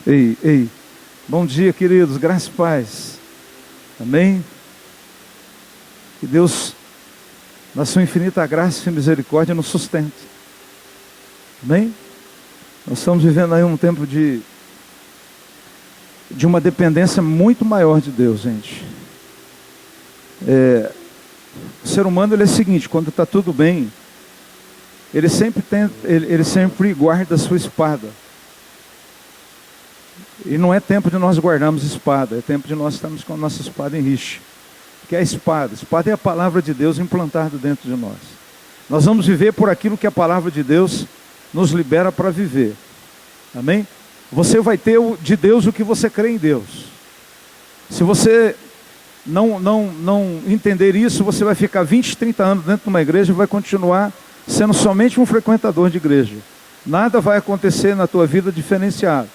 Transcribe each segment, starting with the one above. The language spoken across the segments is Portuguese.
Ei, ei. Bom dia, queridos. Graça e paz. Amém? Que Deus, na sua infinita graça e misericórdia, nos sustente. Amém? Nós estamos vivendo aí um tempo de uma dependência muito maior de Deus, gente. O ser humano, ele é o seguinte: quando está tudo bem, ele sempre guarda a sua espada. E não é tempo de nós guardarmos espada, é tempo de nós estarmos com a nossa espada em riche. Que é a espada. A espada é a palavra de Deus implantada dentro de nós. Nós vamos viver por aquilo que a palavra de Deus nos libera para viver. Amém? Você vai ter de Deus o que você crê em Deus. Se você não entender isso, você vai ficar 20, 30 anos dentro de uma igreja e vai continuar sendo somente um frequentador de igreja. Nada vai acontecer na tua vida diferenciado.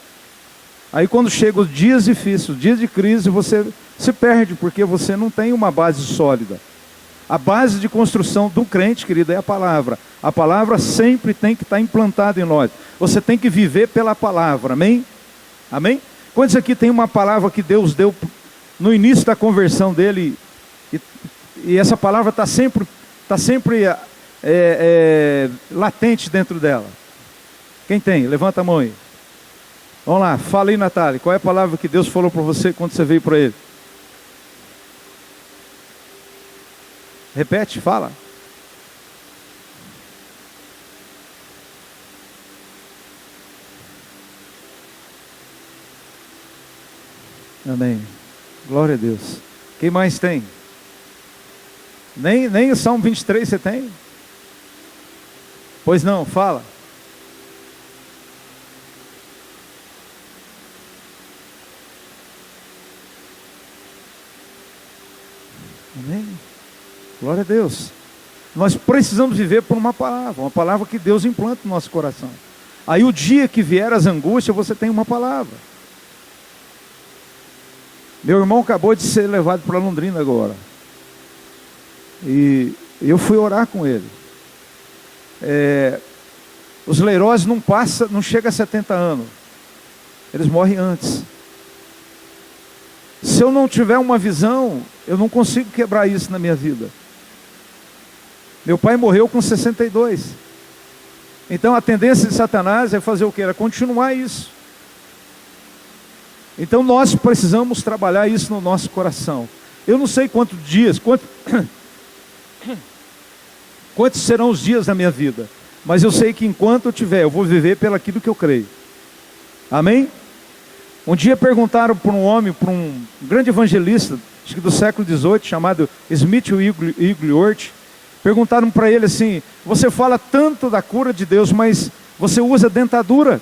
Aí quando chegam os dias difíceis, os dias de crise, você se perde, porque você não tem uma base sólida. A base de construção do crente, querido, é a palavra. A palavra sempre tem que estar implantada em nós. Você tem que viver pela palavra, amém? Amém? Quantos aqui tem uma palavra que Deus deu no início da conversão dele, e essa palavra está sempre latente dentro dela? Quem tem? Levanta a mão aí. Vamos lá, fala aí, Natália, qual é a palavra que Deus falou para você quando você veio para Ele? Repete, fala. Amém. Glória a Deus. Quem mais tem? Nem o Salmo 23 você tem? Pois não, fala. Amém. Glória a Deus. Nós precisamos viver por uma palavra que Deus implanta no nosso coração. Aí o dia que vier as angústias, você tem uma palavra. Meu irmão acabou de ser levado para Londrina agora. E eu fui orar com ele. Os leiroses não chegam a 70 anos. Eles morrem antes. Se eu não tiver uma visão, eu não consigo quebrar isso na minha vida. Meu pai morreu com 62. Então a tendência de Satanás é fazer o quê? É continuar isso. Então nós precisamos trabalhar isso no nosso coração. Eu não sei quantos dias, quantos serão os dias da minha vida, mas eu sei que enquanto eu tiver, eu vou viver pelo aquilo que eu creio. Amém? Um dia perguntaram para um homem, para um grande evangelista, acho que do século XVIII, chamado Smith Wigglesworth, perguntaram para ele assim: você fala tanto da cura de Deus, mas você usa dentadura?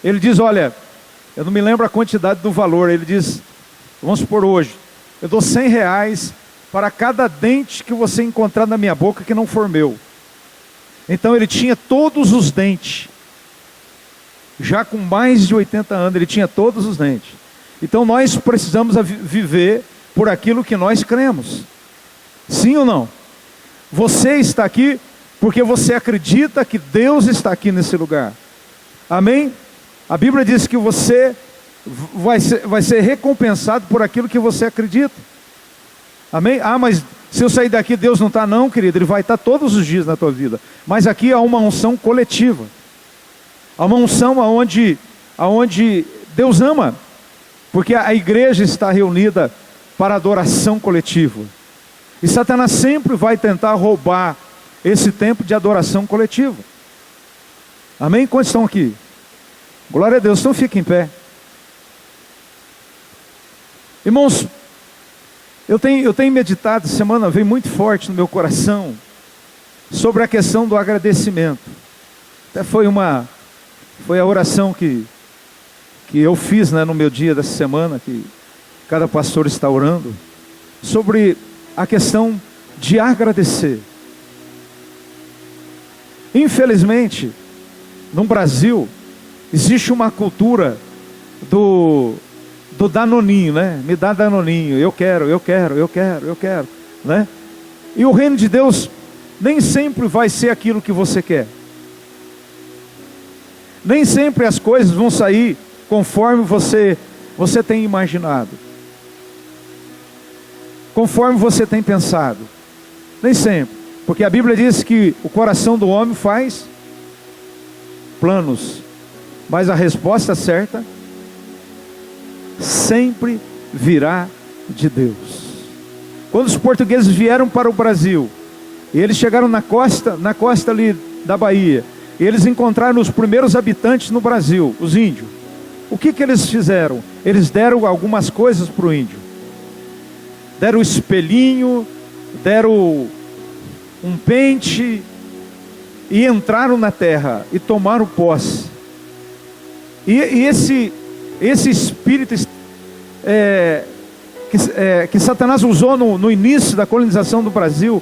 Ele diz: olha, eu não me lembro a quantidade do valor. Ele diz, vamos supor hoje, eu dou R$100 para cada dente que você encontrar na minha boca que não for meu. Então ele tinha todos os dentes. Já com mais de 80 anos, ele tinha todos os dentes. Então nós precisamos viver por aquilo que nós cremos. Sim ou não? Você está aqui porque você acredita que Deus está aqui nesse lugar. Amém? A Bíblia diz que você vai ser recompensado por aquilo que você acredita. Amém? Ah, mas se eu sair daqui, Deus não está? Não, querido, Ele vai estar todos os dias na tua vida. Mas aqui há uma unção coletiva. Há uma unção aonde Deus ama, porque a igreja está reunida para adoração coletiva. E Satanás sempre vai tentar roubar esse tempo de adoração coletiva. Amém? Quantos estão aqui? Glória a Deus. Então fique em pé. Irmãos, eu tenho meditado, essa semana veio muito forte no meu coração, sobre a questão do agradecimento. Até foi a oração que eu fiz, né, no meu dia dessa semana, que cada pastor está orando, sobre a questão de agradecer. Infelizmente, no Brasil, existe uma cultura do danoninho, né? Me dá danoninho, eu quero, né? E o reino de Deus nem sempre vai ser aquilo que você quer. Nem sempre as coisas vão sair conforme você tem imaginado, conforme você tem pensado. Nem sempre, porque a Bíblia diz que o coração do homem faz planos, mas a resposta certa sempre virá de Deus. Quando os portugueses vieram para o Brasil, e eles chegaram na costa ali da Bahia, e eles encontraram os primeiros habitantes no Brasil, os índios. O que eles fizeram? Eles deram algumas coisas para o índio. Deram um espelhinho, deram um pente, e entraram na terra, e tomaram posse. E esse espírito que Satanás usou no início da colonização do Brasil,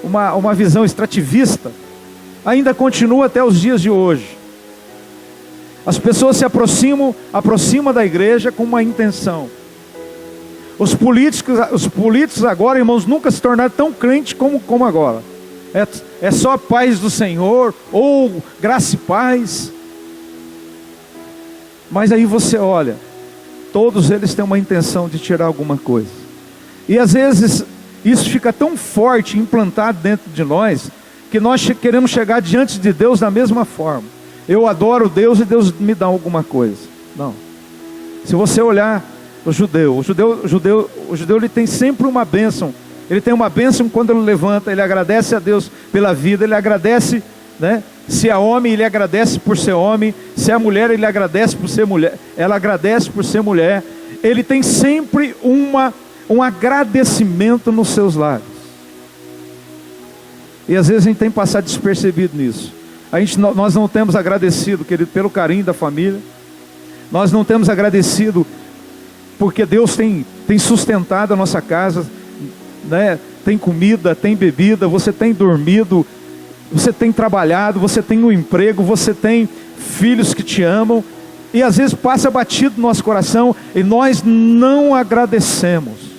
uma visão extrativista, ainda continua até os dias de hoje. As pessoas se aproximam da igreja com uma intenção. Os políticos agora, irmãos, nunca se tornaram tão crentes como agora. É só paz do Senhor, ou graça e paz. Mas aí você olha, todos eles têm uma intenção de tirar alguma coisa. E às vezes isso fica tão forte, implantado dentro de nós, que nós queremos chegar diante de Deus da mesma forma. Eu adoro Deus e Deus me dá alguma coisa. Não. Se você olhar o judeu ele tem sempre uma bênção. Ele tem uma bênção quando ele levanta, ele agradece a Deus pela vida, ele agradece, né? Se é homem, ele agradece por ser homem. Se é mulher, ele agradece por ser mulher. Ela agradece por ser mulher. Ele tem sempre um agradecimento nos seus lábios. E às vezes a gente tem passado despercebido nisso. Nós não temos agradecido, querido, pelo carinho da família. Nós não temos agradecido porque Deus tem sustentado a nossa casa, né? Tem comida, tem bebida, você tem dormido, você tem trabalhado, você tem um emprego, você tem filhos que te amam. E às vezes passa batido no nosso coração e nós não agradecemos.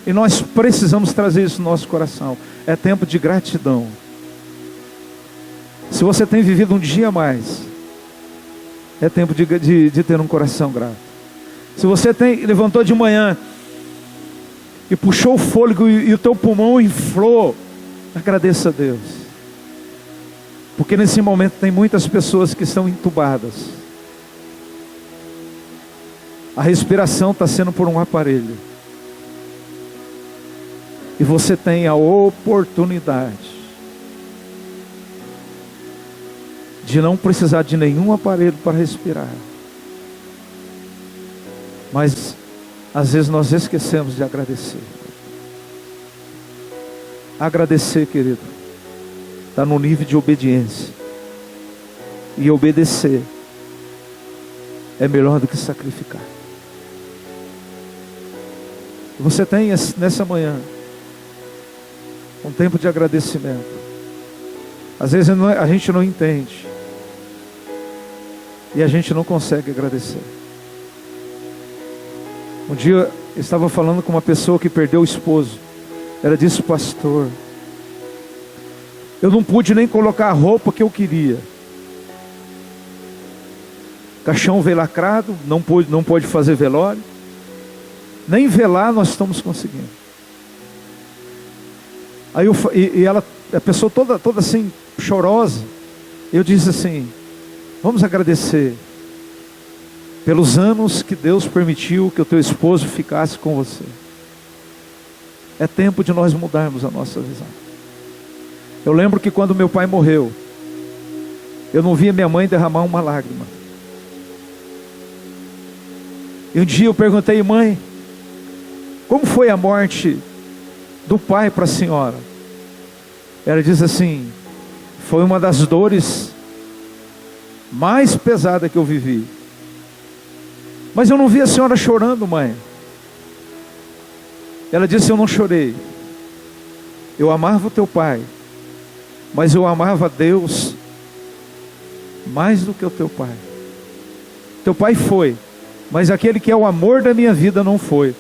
E nós precisamos trazer isso no nosso coração. É tempo de gratidão. Se você tem vivido um dia a mais, é tempo de ter um coração grato. Se você levantou de manhã e puxou o fôlego e o teu pulmão inflou, agradeça a Deus. Porque nesse momento tem muitas pessoas que estão entubadas. A respiração está sendo por um aparelho. E você tem a oportunidade de não precisar de nenhum aparelho para respirar. Mas às vezes nós esquecemos de agradecer. Agradecer, querido, está no nível de obediência. E obedecer é melhor do que sacrificar. Você tem nessa manhã um tempo de agradecimento. Às vezes a gente não entende e a gente não consegue agradecer. Um dia eu estava falando com uma pessoa que perdeu o esposo. Ela disse: pastor, eu não pude nem colocar a roupa que eu queria. Caixão veio lacrado, não pôde fazer velório. Nem velar nós estamos conseguindo. Aí a pessoa toda assim, chorosa. Eu disse assim: vamos agradecer pelos anos que Deus permitiu que o teu esposo ficasse com você. É tempo de nós mudarmos a nossa visão. Eu lembro que quando meu pai morreu, eu não via minha mãe derramar uma lágrima. E um dia eu perguntei: mãe, como foi a morte do pai para a senhora? Ela diz assim: foi uma das dores mais pesadas que eu vivi. Mas eu não vi a senhora chorando, mãe. Ela disse: eu não chorei. Eu amava o teu pai, mas eu amava Deus mais do que o teu pai. Teu pai foi, mas aquele que é o amor da minha vida não foi.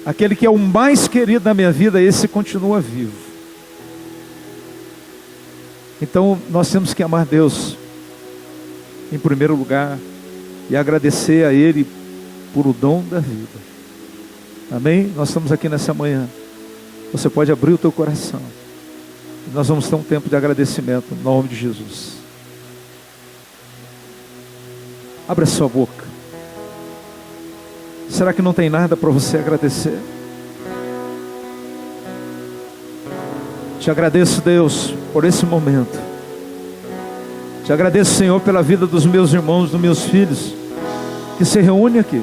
Aquele que é o mais querido da minha vida, esse continua vivo. Então nós temos que amar Deus em primeiro lugar e agradecer a Ele por o dom da vida. Amém? Nós estamos aqui nessa manhã. Você pode abrir o teu coração. Nós vamos ter um tempo de agradecimento em nome de Jesus. Abra a sua boca. Será que não tem nada para você agradecer? Te agradeço, Deus, por esse momento. Te agradeço, Senhor, pela vida dos meus irmãos, dos meus filhos, que se reúnem aqui.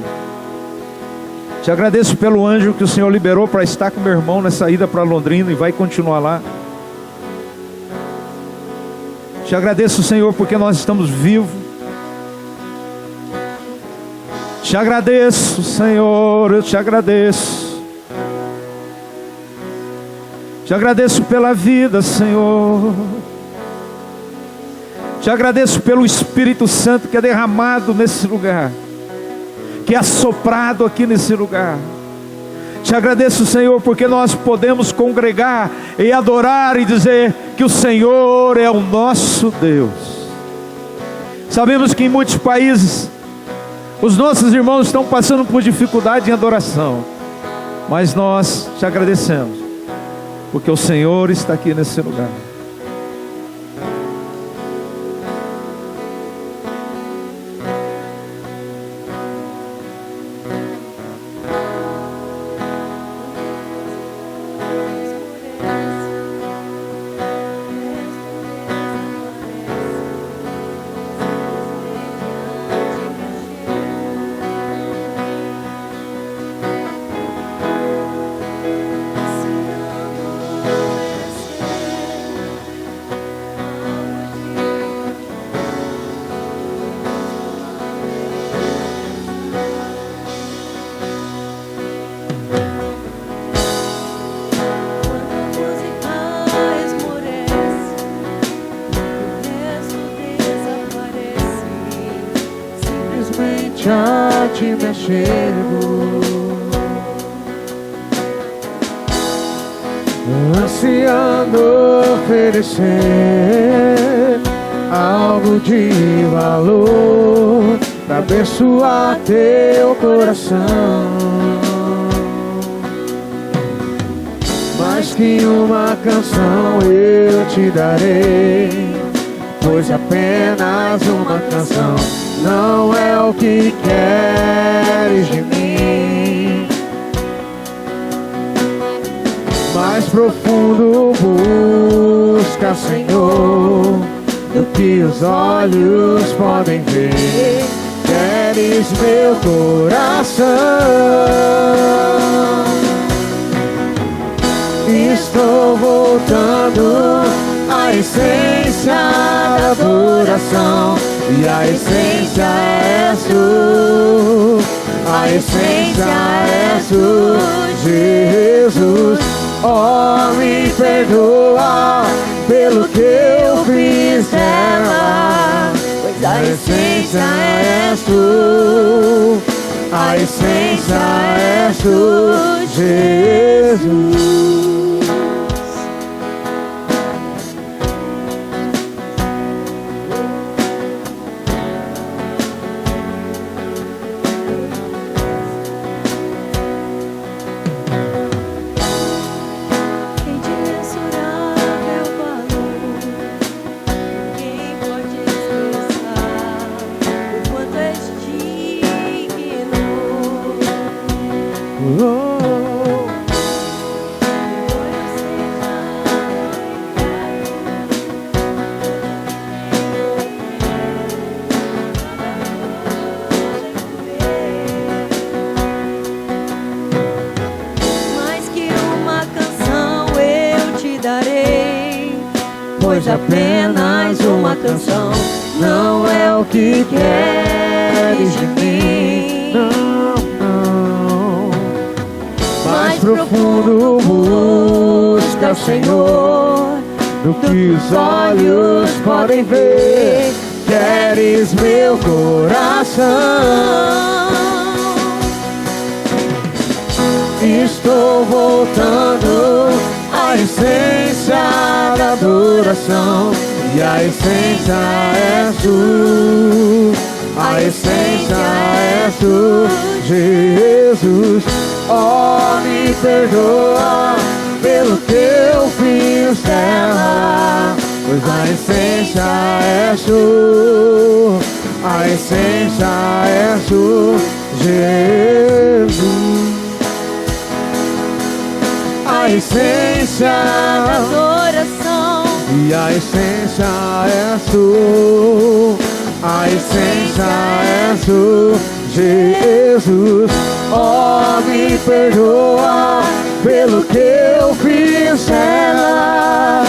Te agradeço pelo anjo que o Senhor liberou para estar com meu irmão nessa ida para Londrina e vai continuar lá. Te agradeço, Senhor, porque nós estamos vivos. Te agradeço, Senhor, eu te agradeço. Te agradeço pela vida, Senhor. Te agradeço pelo Espírito Santo que é derramado nesse lugar, que é assoprado aqui nesse lugar. Te agradeço, Senhor, porque nós podemos congregar e adorar e dizer que o Senhor é o nosso Deus. Sabemos que em muitos países os nossos irmãos estão passando por dificuldade em adoração, mas nós te agradecemos, porque o Senhor está aqui nesse lugar. Já te me achego, ansiando oferecer algo de valor para abençoar teu coração. Mais que uma canção eu te darei, pois apenas uma canção não é o que queres de mim. Mais profundo busca, Senhor, do que os olhos podem ver. Queres meu coração. Estou voltando à essência da adoração. E a essência és tu, a essência és tu, Jesus. Oh, me perdoa pelo que eu fiz dela, pois a essência és tu, a essência és tu, Jesus. Pois apenas uma canção não é o que queres de mim. Não, não. Mais profundo busca, Senhor, do que os olhos podem ver. Queres meu coração. Estou voltando à essência da adoração, e a essência és tu, A essência és tu, Jesus. Oh, me perdoa pelo que eu fiz dela, pois a essência és tu, a essência és tu, Jesus. A essência da adoração, e a essência és tu, a essência és tu, Jesus. Oh, me perdoa pelo que eu fiz nela.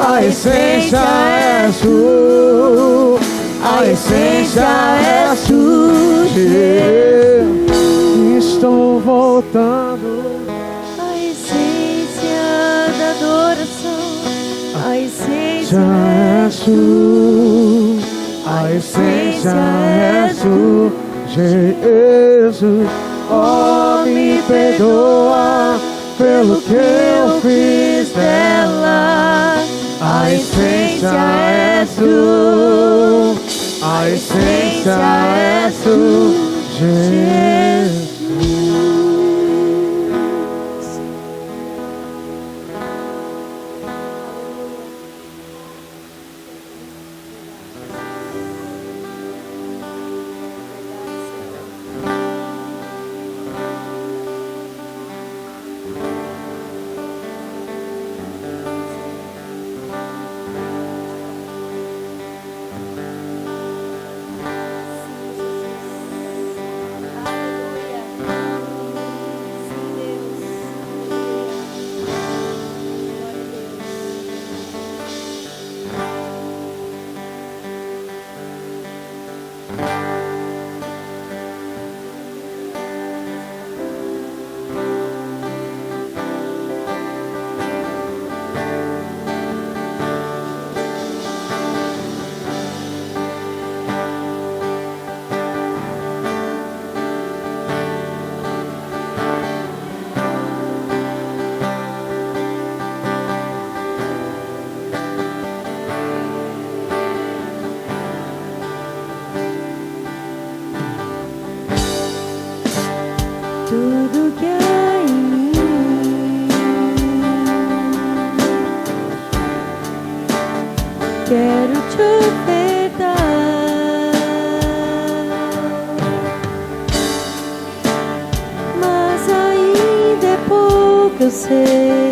A essência és tu, a essência és tu, Jesus. Estou voltando. a essência da adoração, a essência És tu, a essência és tu, Jesus. Oh, me perdoa pelo que eu fiz dela. A essência és tu, a essência és tu, Jesus. tudo que há em mim. Quero te ofertar, mas ainda é pouco, eu sei.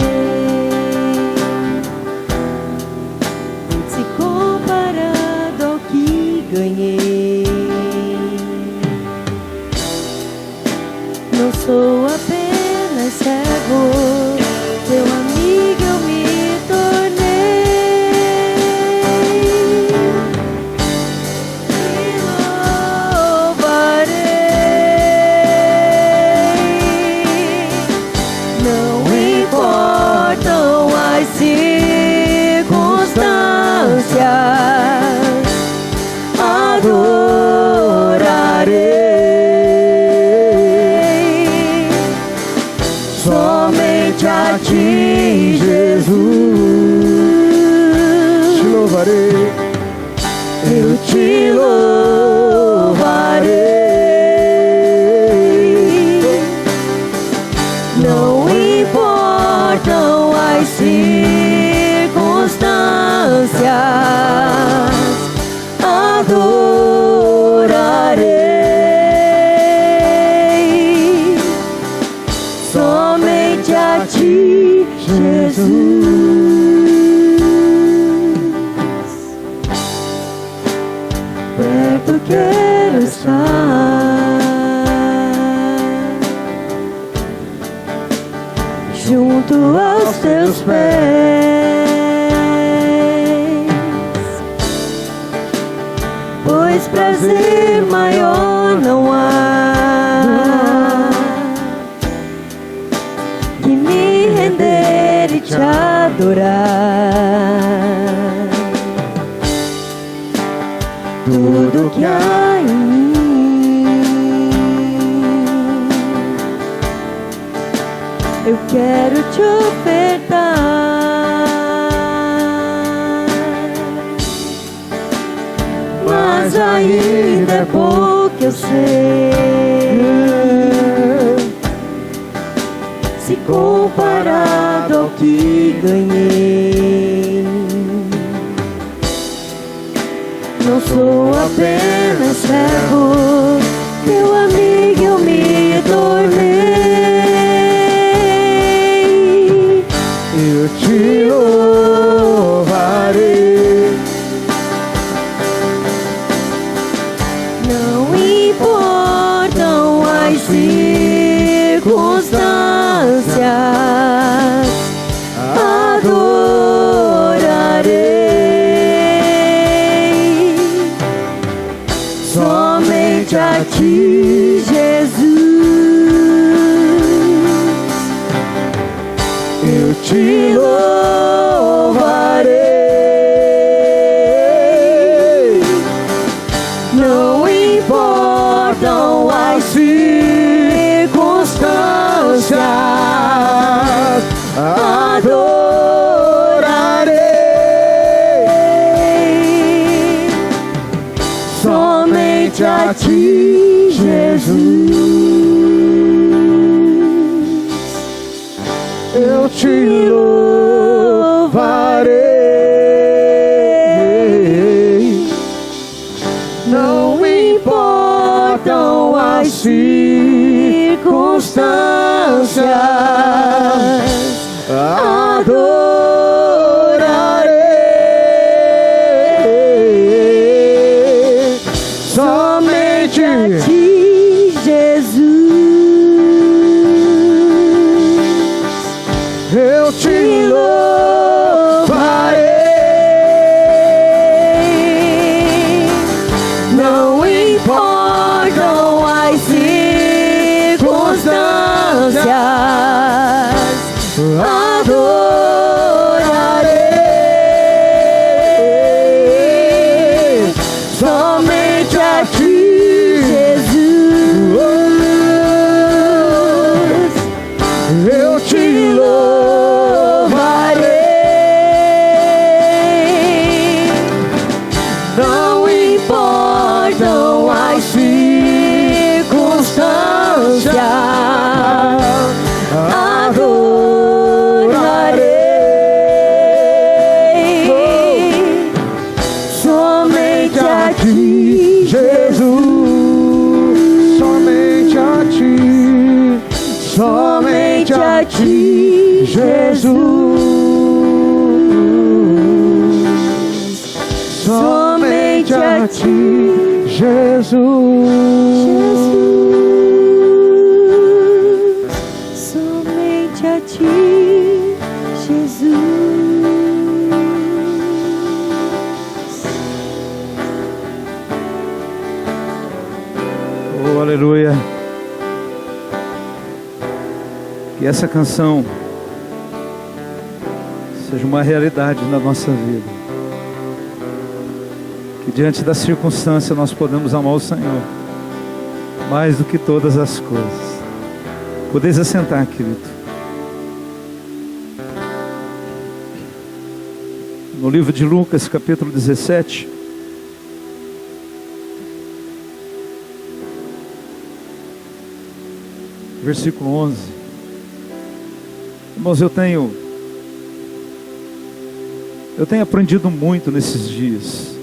Se comparado ao que ganhei, não sou apenas cego, teu amigo eu me tornei. Te louvarei, não importam as circunstâncias, adorarei. Somente a ti, Jesus, Te louvarei, eu te louvarei. Não importam as circunstâncias, adorarei. Somente a ti, Jesus. Perto quero estar, junto aos teus pés, pois prazer maior não há que me render e te adorar. Tudo que há em mim, eu quero te ofertar, mas ainda é pouco, que eu sei. Se comparado ao que ganhei, não sou apenas servo, teu amigo eu me tornei. Eu te louvarei. Não importam as circunstâncias, adorarei somente a ti, Jesus. Eu te louvarei. Não importam as circunstâncias, Adorarei somente a ti, Jesus. Eu te louvarei. Não importam as circunstâncias, adorarei somente A ti, Jesus. eu te louvarei. Não importam as circunstâncias, adorarei somente a ti, Jesus. Eu te louvarei. Não importam as circunstâncias, adorarei somente a ti, Jesus, somente a ti, somente a ti, Jesus, somente a ti, Jesus. Somente a ti, Jesus. Oh, aleluia. Que essa canção seja uma realidade na nossa vida. Que diante da circunstância nós podemos amar o Senhor mais do que todas as coisas. Podeis assentar, querido. No livro de Lucas, capítulo 17. Versículo 11. Irmãos, eu tenho aprendido muito nesses dias.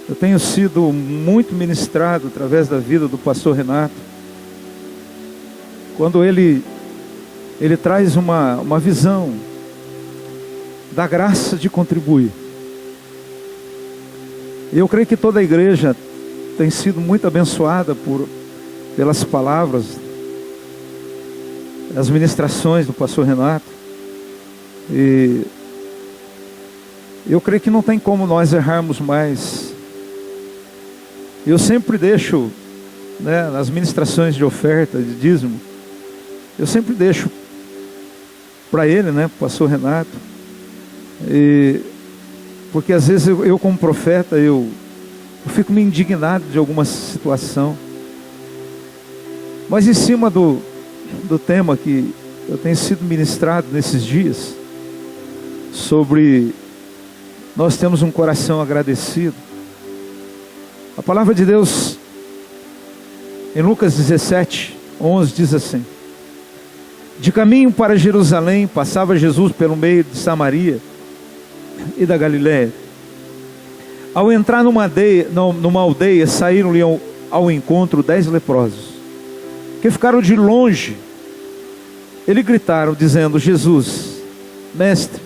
Eu tenho sido muito ministrado através da vida do pastor Renato, quando ele traz uma visão da graça de contribuir. E eu creio que toda a igreja tem sido muito abençoada pelas palavras, as ministrações do pastor Renato. E eu creio que não tem como nós errarmos mais. Eu sempre deixo, nas ministrações de oferta, de dízimo, eu sempre deixo para ele, para o pastor Renato. Porque às vezes eu como profeta, eu fico me indignado de alguma situação. Mas em cima do tema que eu tenho sido ministrado nesses dias, sobre nós temos um coração agradecido, A palavra de Deus em Lucas 17:11 diz assim: de caminho para Jerusalém, passava Jesus pelo meio de Samaria e da Galiléia. Ao entrar numa aldeia, saíram-lhe ao encontro 10 leprosos, que ficaram de longe. Eles gritaram, dizendo: Jesus, mestre,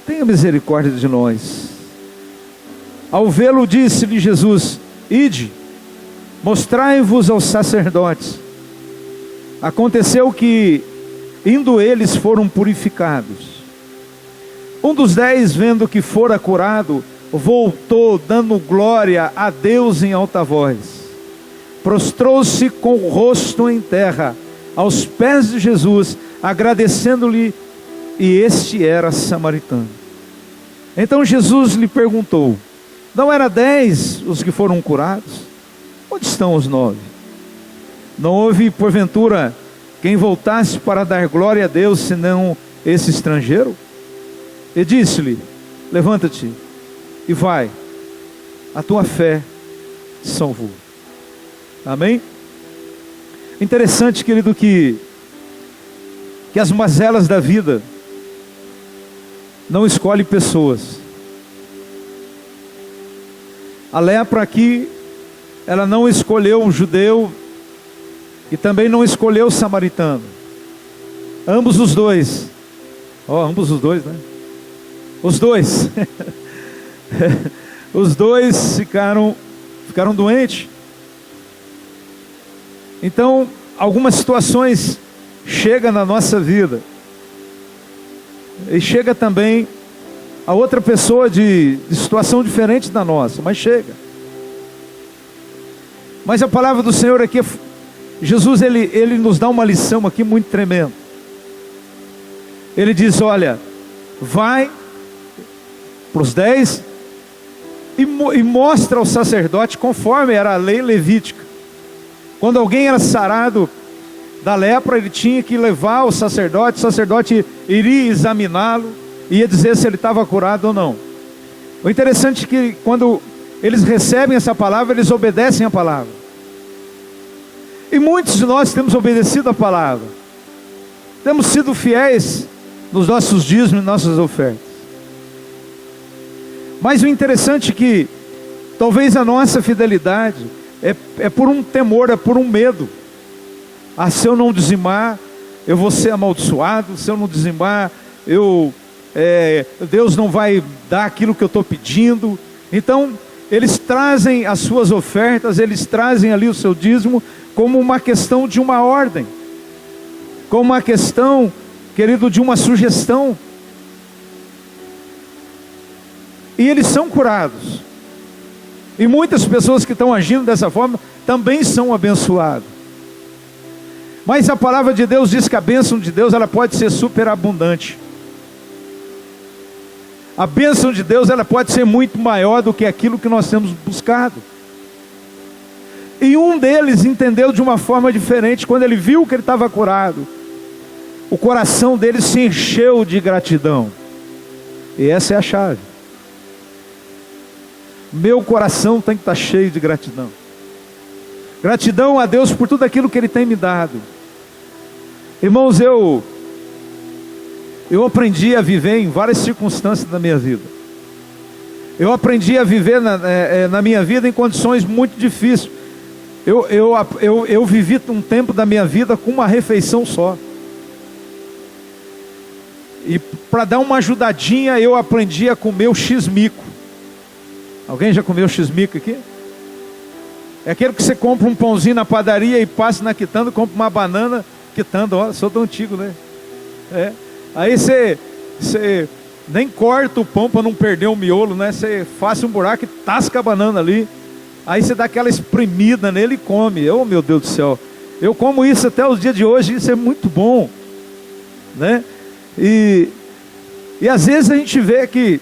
tenha misericórdia de nós. Ao vê-lo, disse-lhe Jesus: ide, mostrai-vos aos sacerdotes. Aconteceu que, indo eles, foram purificados. Um dos 10, vendo que fora curado, voltou, dando glória a Deus em alta voz. Prostrou-se com o rosto em terra, aos pés de Jesus, agradecendo-lhe, e este era samaritano. Então Jesus lhe perguntou: não era 10 os que foram curados? Onde estão os 9? Não houve, porventura, quem voltasse para dar glória a Deus, senão esse estrangeiro? E disse-lhe: levanta-te e vai, a tua fé te salvou. Amém? Interessante, querido, que as mazelas da vida não escolhem pessoas. A lepra aqui, ela não escolheu um judeu e também não escolheu o samaritano. Ambos os dois, ambos os dois, né? Os dois, os dois ficaram doentes. Então, algumas situações chegam na nossa vida, e chega também a outra pessoa de situação diferente da nossa, mas chega. Mas a palavra do Senhor aqui, Jesus ele nos dá uma lição aqui muito tremenda. Ele diz: olha, vai para os 10 e mostra ao sacerdote, conforme era a lei levítica. Quando alguém era sarado da lepra, ele tinha que levar ao sacerdote, o sacerdote iria examiná-lo, ia dizer se ele estava curado ou não. O interessante é que quando eles recebem essa palavra, eles obedecem a palavra. E muitos de nós temos obedecido a palavra, temos sido fiéis nos nossos dízimos e nossas ofertas. Mas o interessante é que talvez a nossa fidelidade é por um temor, é por um medo. Se eu não dizimar, eu vou ser amaldiçoado. Se eu não dizimar, Deus não vai dar aquilo que eu estou pedindo. Então, eles trazem as suas ofertas, eles trazem ali o seu dízimo como uma questão de uma ordem, como uma questão, querido, de uma sugestão. E eles são curados. E muitas pessoas que estão agindo dessa forma também são abençoadas. Mas a palavra de Deus diz que a bênção de Deus, ela pode ser superabundante. A bênção de Deus, ela pode ser muito maior do que aquilo que nós temos buscado. E um deles entendeu de uma forma diferente. Quando ele viu que ele estava curado, o coração dele se encheu de gratidão. E essa é a chave. Meu coração tem que estar cheio de gratidão. Gratidão a Deus por tudo aquilo que Ele tem me dado. Irmãos, eu aprendi a viver em várias circunstâncias da minha vida. Eu aprendi a viver na minha vida em condições muito difíceis. Eu vivi um tempo da minha vida com uma refeição só. E para dar uma ajudadinha, eu aprendi a comer o x-mico. Alguém já comeu x-mico aqui? É aquele que você compra um pãozinho na padaria e passa na quitanda, compra uma banana quitanda. Olha, sou tão antigo, né? Aí você nem corta o pão para não perder o miolo, né? Você faz um buraco e tasca a banana ali. Aí você dá aquela espremida nele e come. Oh, meu Deus do céu. Eu como isso até os dias de hoje, isso é muito bom, né? E às vezes a gente vê que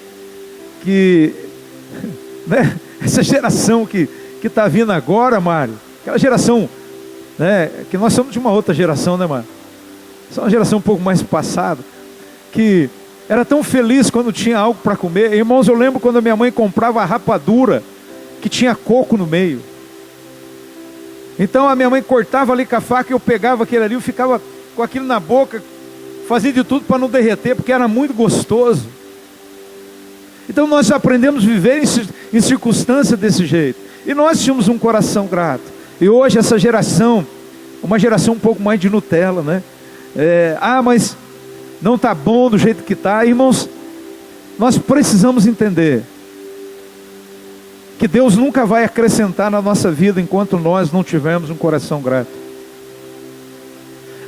né, essa geração que está vindo agora, Mário, aquela geração, né, que nós somos de uma outra geração, né, Mário? Só uma geração um pouco mais passada, que era tão feliz quando tinha algo para comer. Irmãos, eu lembro quando a minha mãe comprava a rapadura, que tinha coco no meio. Então a minha mãe cortava ali com a faca, eu pegava aquele ali, eu ficava com aquilo na boca, fazia de tudo para não derreter, porque era muito gostoso. Então nós aprendemos a viver em circunstâncias desse jeito. E nós tínhamos um coração grato. E hoje essa geração, uma geração um pouco mais de Nutella, né? Mas não está bom do jeito que está. Irmãos, nós precisamos entender que Deus nunca vai acrescentar na nossa vida enquanto nós não tivermos um coração grato.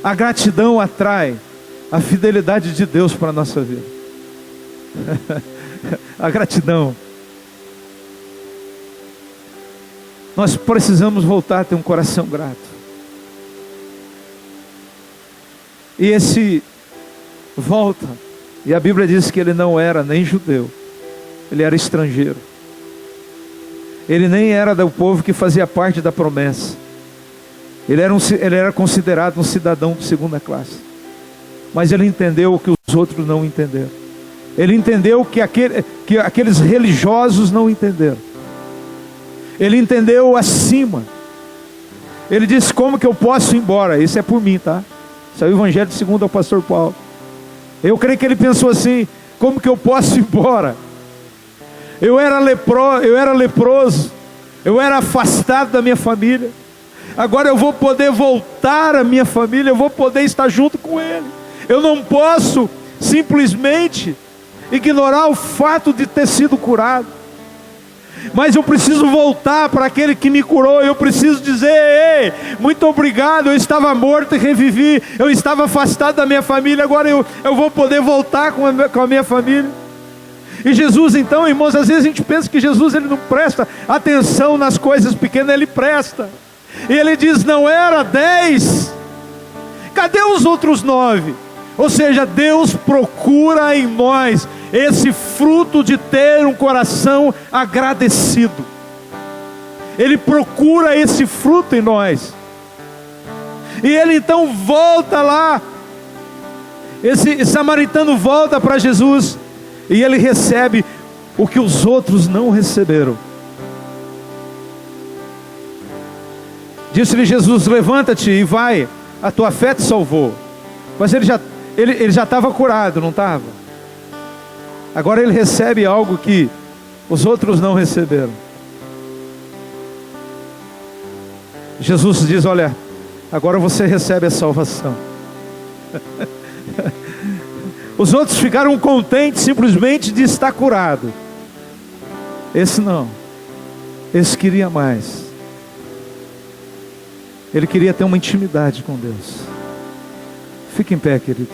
A gratidão atrai a fidelidade de Deus para a nossa vida. A gratidão. Nós precisamos voltar a ter um coração grato. E esse volta. E a Bíblia diz que ele não era nem judeu. Ele era estrangeiro. Ele nem era do povo que fazia parte da promessa. Ele era considerado um cidadão de segunda classe. Mas ele entendeu o que os outros não entenderam. Ele entendeu que aqueles religiosos não entenderam. Ele entendeu acima. Ele disse: como que eu posso ir embora? Isso é por mim, tá? Isso é o Evangelho segundo o pastor Paulo. Eu creio que ele pensou assim: como que eu posso ir embora? Eu era leproso, eu era afastado da minha família. Agora eu vou poder voltar à minha família, eu vou poder estar junto com ele. Eu não posso simplesmente ignorar o fato de ter sido curado, mas eu preciso voltar para aquele que me curou. Eu preciso dizer: ei, muito obrigado, eu estava morto e revivi, eu estava afastado da minha família, agora eu vou poder voltar com a minha família. E Jesus, então, irmãos, às vezes a gente pensa que Jesus ele não presta atenção nas coisas pequenas. Ele presta. E ele diz: não era 10? Cadê os outros 9? Ou seja, Deus procura em nós esse fruto de ter um coração agradecido. Ele procura esse fruto em nós. E ele então volta lá. Esse samaritano volta para Jesus. E ele recebe o que os outros não receberam. Disse-lhe Jesus: levanta-te e vai, a tua fé te salvou. Mas ele já estava curado, não estava? Agora ele recebe algo que os outros não receberam. Jesus diz: olha, agora você recebe a salvação. Os outros ficaram contentes simplesmente de estar curado. Esse não. Esse queria mais. Ele queria ter uma intimidade com Deus. Fique em pé, querido.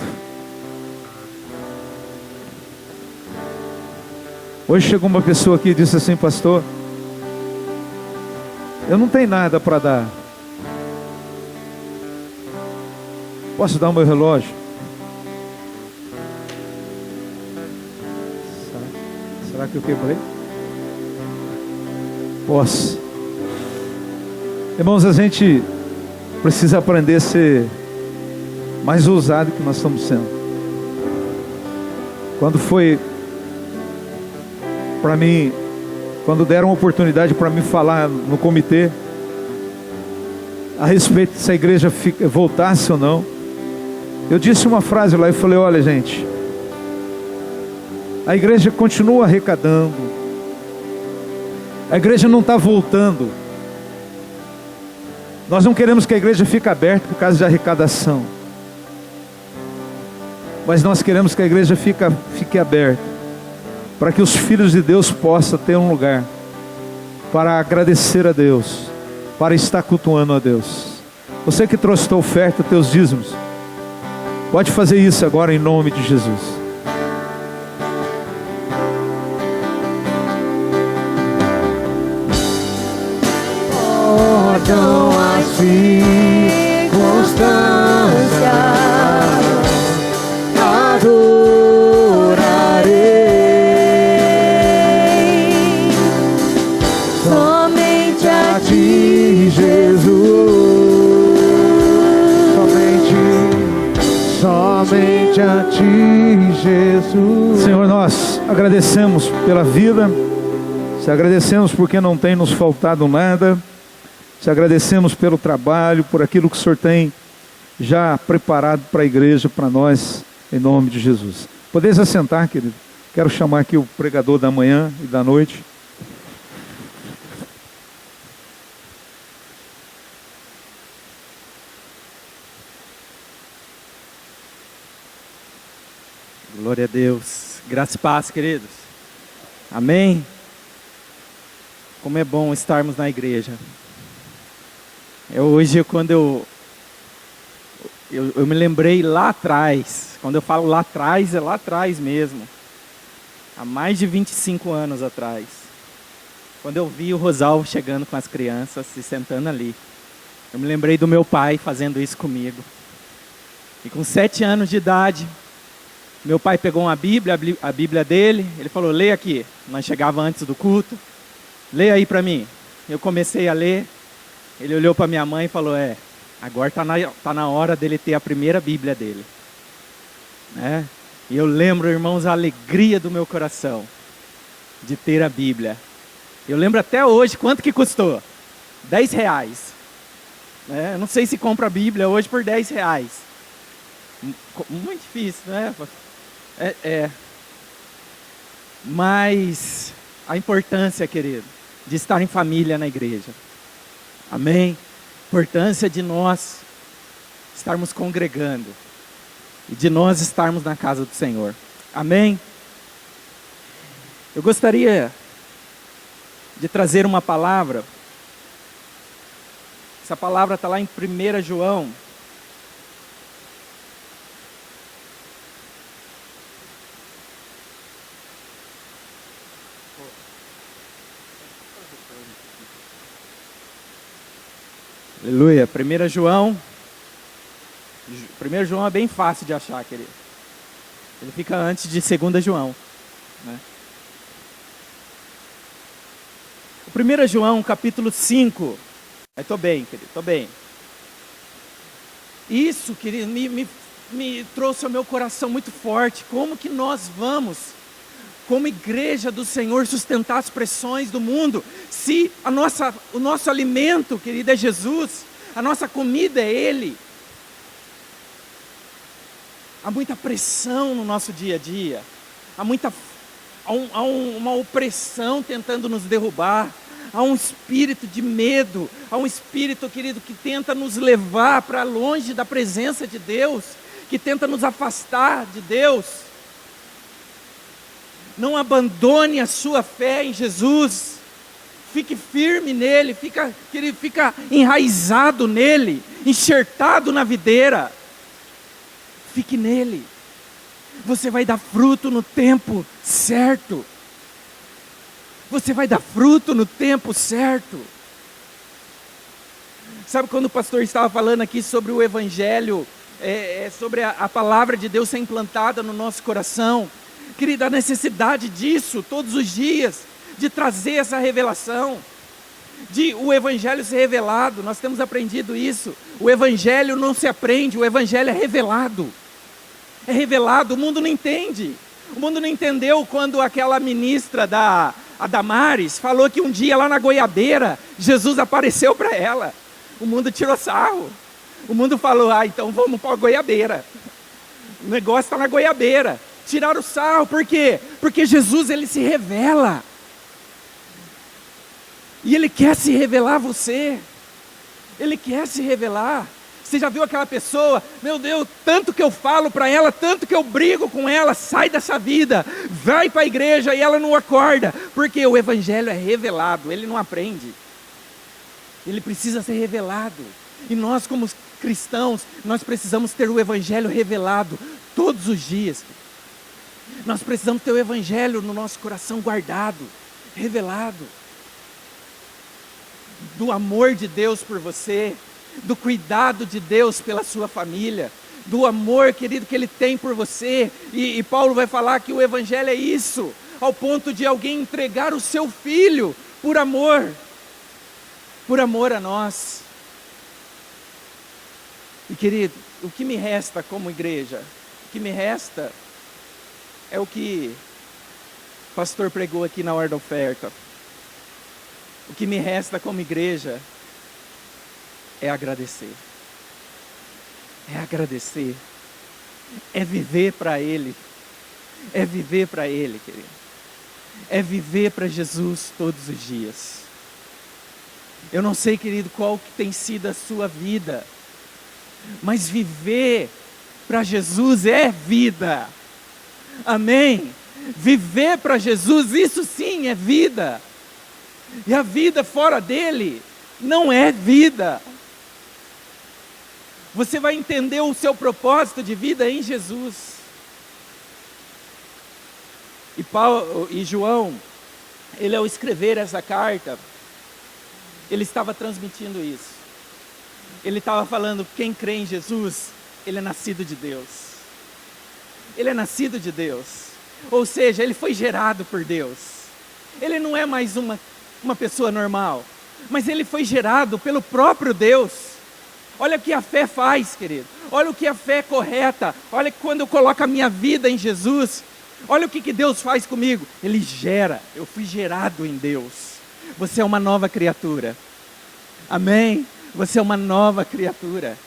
Hoje chegou uma pessoa aqui e disse assim: pastor, eu não tenho nada para dar. Posso dar o meu relógio? Será que eu quebrei? Posso. Irmãos, a gente precisa aprender a ser mais ousado que nós estamos sendo. Quando foi para mim, quando deram uma oportunidade para mim falar no comitê a respeito se a igreja voltasse ou não, eu disse uma frase lá e falei: olha, gente, a igreja continua arrecadando, a igreja não está voltando. Nós não queremos que a igreja fique aberta por causa de arrecadação, mas nós queremos que a igreja fique aberta para que os filhos de Deus possam ter um lugar para agradecer a Deus, para estar cultuando a Deus. Você que trouxe tua oferta, teus dízimos, pode fazer isso agora em nome de Jesus. Então as circunstâncias adorarei somente a ti, Jesus. Somente a ti, Jesus. Senhor, nós agradecemos pela vida. Te agradecemos porque não tem nos faltado nada. Te agradecemos pelo trabalho, por aquilo que o Senhor tem já preparado para a igreja, para nós, em nome de Jesus. Podeis assentar, querido. Quero chamar aqui o pregador da manhã e da noite. Glória a Deus. Graça e paz, queridos. Amém? Como é bom estarmos na igreja. Hoje, quando eu me lembrei lá atrás, quando eu falo lá atrás, é lá atrás mesmo. Há mais de 25 anos atrás. Quando eu vi o Rosalvo chegando com as crianças, se sentando ali. Eu me lembrei do meu pai fazendo isso comigo. E com 7 anos de idade, meu pai pegou uma Bíblia, a Bíblia dele, ele falou, leia aqui. Nós chegava antes do culto, leia aí para mim. Eu comecei a ler, ele olhou para minha mãe e falou, agora tá na hora dele ter a primeira Bíblia dele. Né? E eu lembro, irmãos, a alegria do meu coração de ter a Bíblia. Eu lembro até hoje quanto que custou, R$10. Né? Eu não sei se compra a Bíblia hoje por R$10. Muito difícil, né? Mas a importância, querido, de estar em família na igreja. Amém? Importância de nós estarmos congregando e de nós estarmos na casa do Senhor. Amém? Eu gostaria de trazer uma palavra. Essa palavra está lá em 1 João. Aleluia. 1 João é bem fácil de achar, querido. Ele fica antes de 2 João. Né? O 1 João, capítulo 5. Estou bem, querido, estou bem. Isso, querido, me trouxe ao meu coração muito forte. Como que nós vamos, como igreja do Senhor, sustentar as pressões do mundo, se o nosso alimento, querido, é Jesus, a nossa comida é Ele. Há muita pressão no nosso dia a dia, há uma opressão tentando nos derrubar, há um espírito de medo, há um espírito, querido, que tenta nos levar para longe da presença de Deus, que tenta nos afastar de Deus. Não abandone a sua fé em Jesus, fique firme nele, fica enraizado nele, enxertado na videira, fique nele, você vai dar fruto no tempo certo, você vai dar fruto no tempo certo. Sabe quando o pastor estava falando aqui sobre o Evangelho, sobre a palavra de Deus ser implantada no nosso coração, querida, a necessidade disso todos os dias, de trazer essa revelação, de o Evangelho ser revelado. Nós temos aprendido isso. O Evangelho não se aprende, o Evangelho é revelado. É revelado, o mundo não entende. O mundo não entendeu quando aquela ministra a Damares falou que um dia lá na goiabeira, Jesus apareceu para ela. O mundo tirou sarro. O mundo falou, então vamos para a goiabeira. O negócio está na goiabeira. Tiraram o sarro, por quê? Porque Jesus, ele se revela. E ele quer se revelar a você. Ele quer se revelar. Você já viu aquela pessoa, meu Deus, tanto que eu falo para ela, tanto que eu brigo com ela, sai dessa vida, vai para a igreja e ela não acorda, porque o Evangelho é revelado, ele não aprende. Ele precisa ser revelado. E nós, como cristãos, nós precisamos ter o Evangelho revelado todos os dias. Nós precisamos ter o Evangelho no nosso coração guardado, revelado. Do amor de Deus por você, do cuidado de Deus pela sua família, do amor, querido, que Ele tem por você. E Paulo vai falar que o Evangelho é isso, ao ponto de alguém entregar o seu filho por amor a nós. E querido, o que me resta como igreja? O que me resta é o que o pastor pregou aqui na hora da oferta. O que me resta como igreja é agradecer. É agradecer. É viver para Ele. É viver para Ele, querido. É viver para Jesus todos os dias. Eu não sei, querido, qual que tem sido a sua vida, mas viver para Jesus é vida. Amém? Viver para Jesus, isso sim é vida. E a vida fora dele não é vida. Você vai entender o seu propósito de vida em Jesus. E João, ele ao escrever essa carta, ele estava transmitindo isso. Ele estava falando, quem crê em Jesus, ele é nascido de Deus. Ele é nascido de Deus. Ou seja, ele foi gerado por Deus. Ele não é mais uma pessoa normal, mas ele foi gerado pelo próprio Deus. Olha o que a fé faz, querido. Olha o que a fé é correta. Olha que quando eu coloco a minha vida em Jesus, olha o que Deus faz comigo. Ele gera. Eu fui gerado em Deus. Você é uma nova criatura. Amém? Você é uma nova criatura.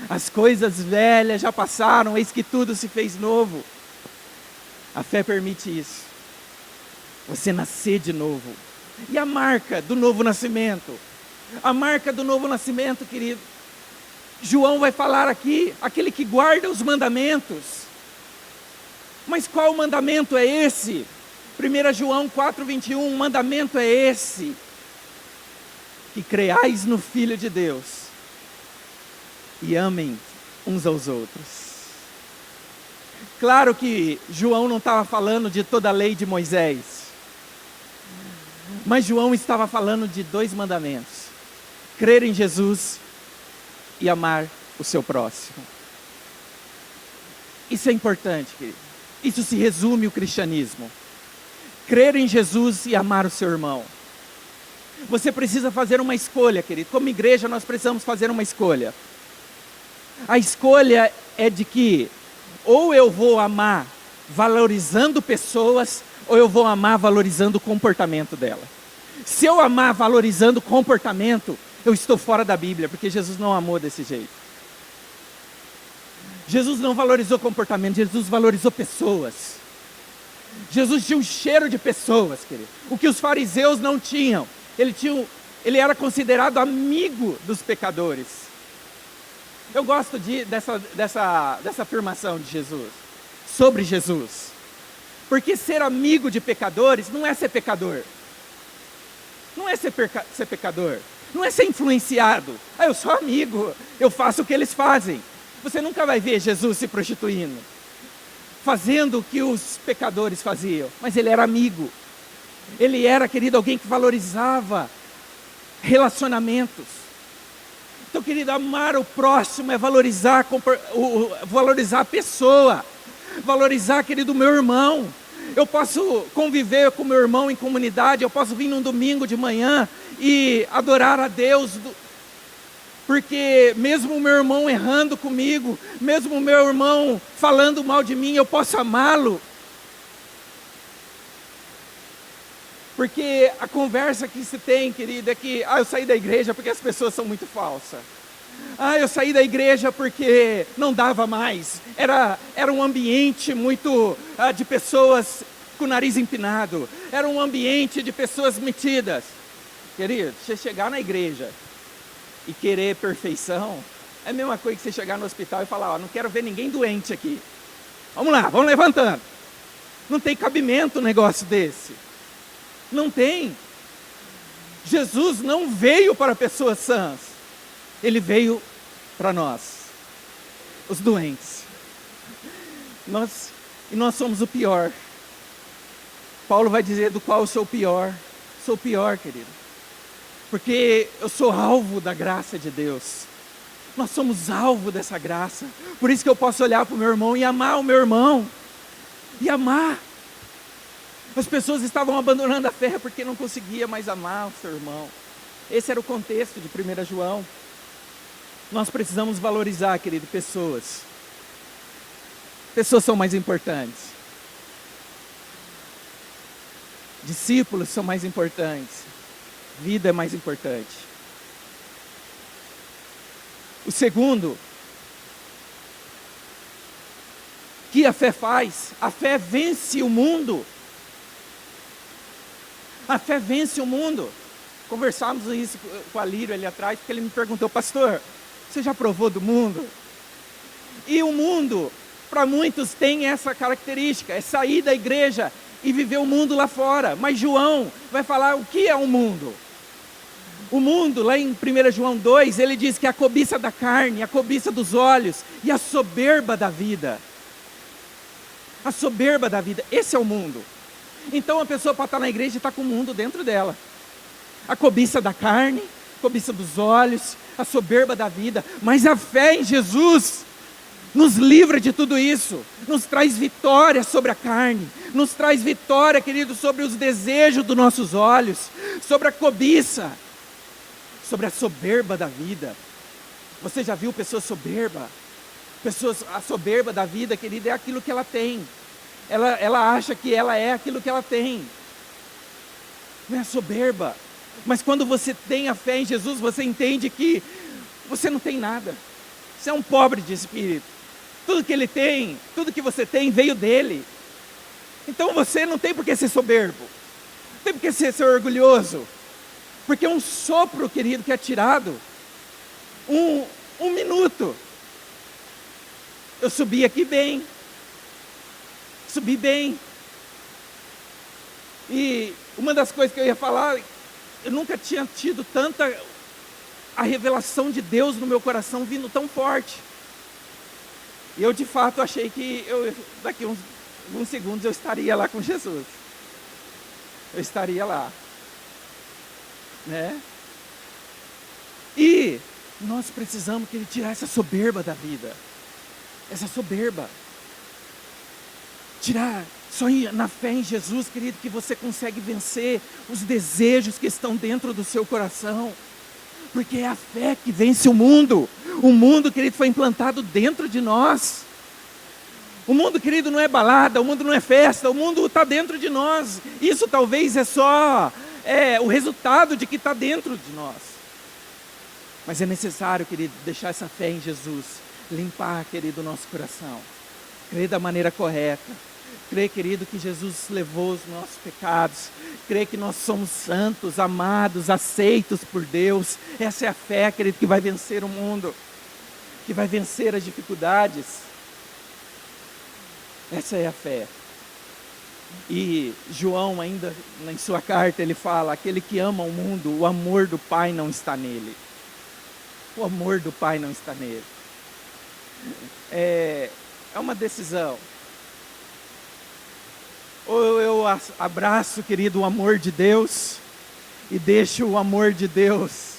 As coisas velhas já passaram, eis que tudo se fez novo. A fé permite isso. Você nascer de novo. E a marca do novo nascimento? A marca do novo nascimento, querido. João vai falar aqui, aquele que guarda os mandamentos. Mas qual mandamento é esse? 1 João 4,21, o mandamento é esse: que creais no Filho de Deus e amem uns aos outros. Claro que João não estava falando de toda a lei de Moisés, mas João estava falando de 2 mandamentos: crer em Jesus e amar o seu próximo. Isso é importante, querido. Isso se resume o cristianismo. Crer em Jesus e amar o seu irmão. Você precisa fazer uma escolha, querido. Como igreja, nós precisamos fazer uma escolha. A escolha é de que ou eu vou amar valorizando pessoas, ou eu vou amar valorizando o comportamento dela. Se eu amar valorizando o comportamento, eu estou fora da Bíblia, porque Jesus não amou desse jeito. Jesus não valorizou comportamento, Jesus valorizou pessoas. Jesus tinha um cheiro de pessoas, querido. O que os fariseus não tinham. Ele era considerado amigo dos pecadores. Eu gosto dessa afirmação de Jesus, sobre Jesus. Porque ser amigo de pecadores não é ser pecador. Não é ser pecador. Não é ser influenciado. Eu sou amigo, eu faço o que eles fazem. Você nunca vai ver Jesus se prostituindo, fazendo o que os pecadores faziam. Mas ele era amigo. Ele era, querido, alguém que valorizava relacionamentos. Então, querido, amar o próximo é valorizar a pessoa. Valorizar, querido, o meu irmão. Eu posso conviver com meu irmão em comunidade, eu posso vir num domingo de manhã e adorar a Deus, porque mesmo o meu irmão errando comigo, mesmo o meu irmão falando mal de mim, eu posso amá-lo. Porque a conversa que se tem, querido, é que eu saí da igreja porque as pessoas são muito falsas. Eu saí da igreja porque não dava mais. Era um ambiente muito de pessoas com o nariz empinado. Era um ambiente de pessoas metidas. Querido, você chegar na igreja e querer perfeição, é a mesma coisa que você chegar no hospital e falar, não quero ver ninguém doente aqui. Vamos lá, vamos levantando. Não tem cabimento um negócio desse. Não tem. Jesus não veio para pessoas sãs. Ele veio para nós, os doentes. Nós somos o pior. Paulo vai dizer do qual eu sou o pior. Sou o pior, querido. Porque eu sou alvo da graça de Deus. Nós somos alvo dessa graça. Por isso que eu posso olhar para o meu irmão e amar o meu irmão. E amar. As pessoas estavam abandonando a fé porque não conseguia mais amar o seu irmão. Esse era o contexto de 1 João. Nós precisamos valorizar, querido, pessoas. Pessoas são mais importantes. Discípulos são mais importantes. vida é mais importante. O segundo, que a fé faz? A fé vence o mundo. A fé vence o mundo. Conversávamos isso com a Lírio ali atrás, porque ele me perguntou: pastor, você já provou do mundo? E o mundo, para muitos, tem essa característica, é sair da igreja e viver o mundo lá fora. Mas João vai falar o que é o mundo. O mundo, lá em 1 João 2, ele diz que é a cobiça da carne, a cobiça dos olhos e a soberba da vida. A soberba da vida, esse é o mundo. Então a pessoa pode estar na igreja e estar com o mundo dentro dela. A cobiça da carne, a cobiça dos olhos, a soberba da vida. Mas a fé em Jesus nos livra de tudo isso. Nos traz vitória sobre a carne. Nos traz vitória, querido, sobre os desejos dos nossos olhos. Sobre a cobiça. Sobre a soberba da vida. Você já viu pessoa soberba? A soberba da vida, querida, é aquilo que ela tem. Ela acha que ela é aquilo que ela tem. Não é soberba. Mas quando você tem a fé em Jesus, você entende que você não tem nada. Você é um pobre de espírito. Tudo que ele tem, tudo que você tem veio dele. Então você não tem por que ser soberbo. Não tem por que ser orgulhoso. Porque um sopro, querido, que é tirado, um minuto. Eu subi aqui bem. Subi bem. E uma das coisas que eu ia falar, eu nunca tinha tido tanta a revelação de Deus no meu coração vindo tão forte. E eu de fato achei que daqui uns segundos eu estaria lá com Jesus. Eu estaria lá. Né? E nós precisamos que Ele tirar essa soberba da vida. Essa soberba. Tirar, só na fé em Jesus, querido, que você consegue vencer os desejos que estão dentro do seu coração. Porque é a fé que vence o mundo. O mundo, querido, foi implantado dentro de nós. O mundo, querido, não é balada, o mundo não é festa, o mundo está dentro de nós. Isso talvez é só o resultado de que está dentro de nós. Mas é necessário, querido, deixar essa fé em Jesus limpar, querido, o nosso coração. Crer da maneira correta. Crer, querido, que Jesus levou os nossos pecados. Crer que nós somos santos, amados, aceitos por Deus. Essa é a fé, querido, que vai vencer o mundo. Que vai vencer as dificuldades. Essa é a fé. E João ainda, em sua carta, ele fala: aquele que ama o mundo, o amor do Pai não está nele. O amor do Pai não está nele. É uma decisão. Ou eu abraço, querido, o amor de Deus e deixo o amor de Deus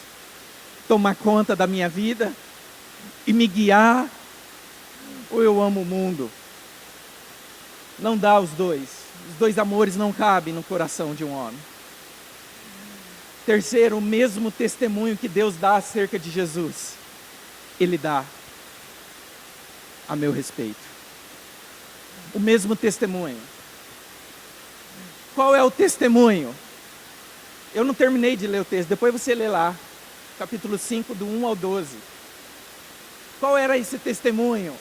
tomar conta da minha vida e me guiar, ou eu amo o mundo. Não dá os dois. Os dois amores não cabem no coração de um homem. Terceiro, o mesmo testemunho que Deus dá acerca de Jesus, Ele dá a meu respeito. O mesmo testemunho. Qual é o testemunho? Eu não terminei de ler o texto, depois você lê lá, capítulo 5, do 1 ao 12. Qual era esse testemunho?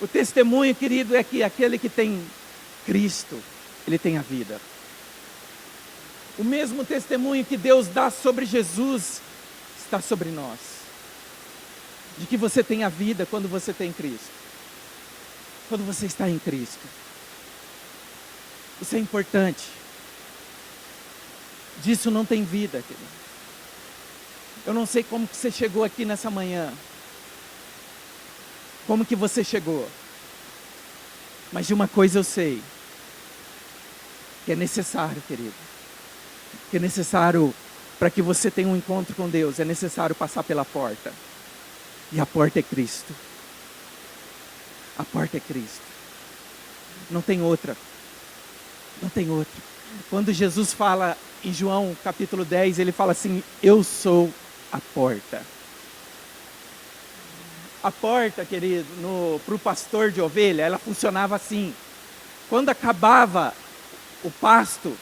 O testemunho, querido, é que aquele que tem Cristo, ele tem a vida. O mesmo testemunho que Deus dá sobre Jesus está sobre nós. De que você tem a vida quando você tem Cristo. Quando você está em Cristo. Isso é importante. Disso não tem vida, querido. Eu não sei como que você chegou aqui nessa manhã. Como que você chegou. Mas de uma coisa eu sei. Que é necessário, querido. Que é necessário, para que você tenha um encontro com Deus, é necessário passar pela porta. E a porta é Cristo. A porta é Cristo. Não tem outra. Não tem outra. Quando Jesus fala em João capítulo 10, ele fala assim: eu sou a porta. A porta, querido, para o pastor de ovelha, ela funcionava assim. Quando acabava o pasto,